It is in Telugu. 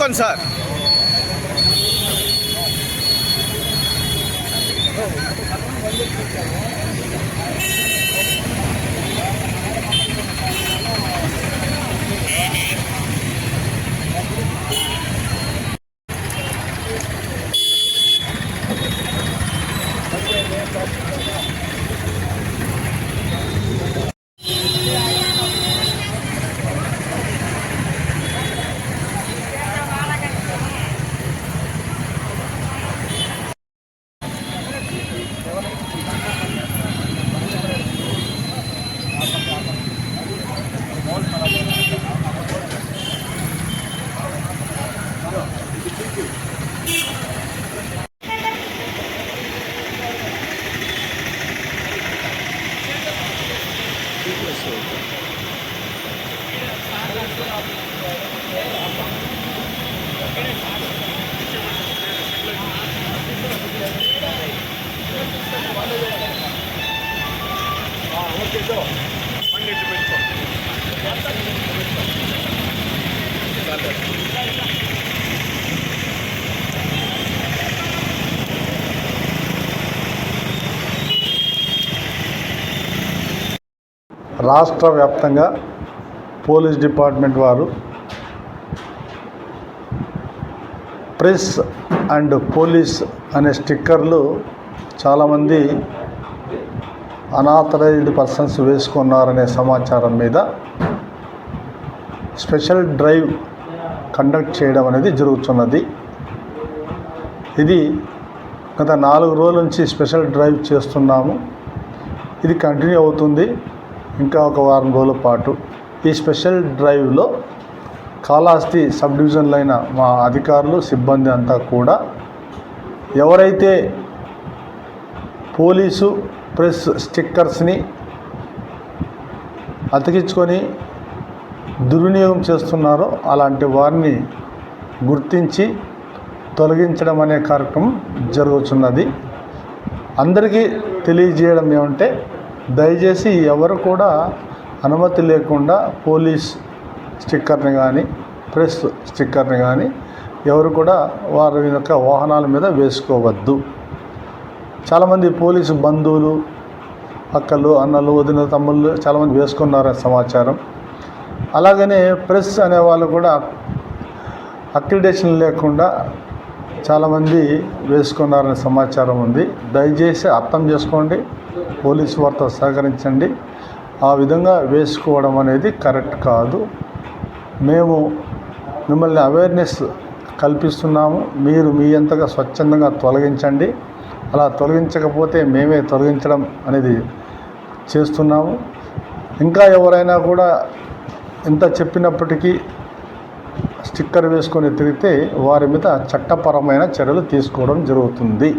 చెప్పండి సార్. రాష్ట్ర వ్యాప్తంగా పోలీస్ డిపార్ట్మెంట్ వారు ప్రెస్ అండ్ పోలీస్ అనే స్టిక్కర్లు చాలామంది అనాథరైజ్డ్ పర్సన్స్ వేసుకున్నారనే సమాచారం మీద స్పెషల్ డ్రైవ్ కండక్ట్ చేయడం అనేది జరుగుతున్నది. ఇది గత 4 రోజుల నుంచి స్పెషల్ డ్రైవ్ చేస్తున్నాము. ఇది కంటిన్యూ అవుతుంది ఇంకా ఒక వారం రోజుల పాటు. ఈ స్పెషల్ డ్రైవ్లో కాళహస్తి సబ్ డివిజన్లో అయిన మా అధికారులు సిబ్బంది అంతా కూడా ఎవరైతే పోలీసు ప్రెస్ స్టిక్కర్స్ని అతికించుకొని దుర్వినియోగం చేస్తున్నారో అలాంటి వారిని గుర్తించి తొలగించడం అనే కార్యక్రమం జరుగుతున్నది. అందరికీ తెలియజేయడం ఏమంటే, దయచేసి ఎవరు కూడా అనుమతి లేకుండా పోలీస్ స్టిక్కర్ని కానీ ప్రెస్ స్టిక్కర్ని కానీ ఎవరు కూడా వారి యొక్క వాహనాల మీద వేసుకోవద్దు. చాలామంది పోలీసు బంధువులు, అక్కలు, అన్నలు, వదిన, తమ్ముళ్ళు చాలామంది వేసుకున్నారని సమాచారం. అలాగనే ప్రెస్ అనేవాళ్ళు కూడా అక్రిడేషన్ లేకుండా చాలామంది వేసుకున్నారనే సమాచారం ఉంది. దయచేసి అర్థం చేసుకోండి, పోలీసు వారితో సహకరించండి. ఆ విధంగా వేసుకోవడం అనేది కరెక్ట్ కాదు. మేము మిమ్మల్ని అవేర్నెస్ కల్పిస్తున్నాము. మీరు మీ అంతగా స్వచ్ఛందంగా తొలగించండి. అలా తొలగించకపోతే మేమే తొలగించడం అనేది చేస్తున్నాము. ఇంకా ఎవరైనా కూడా ఎంత చెప్పినప్పటికీ స్టిక్కర్ వేసుకొని తిరిగితే వారి మీద చట్టపరమైన చర్యలు తీసుకోవడం జరుగుతుంది.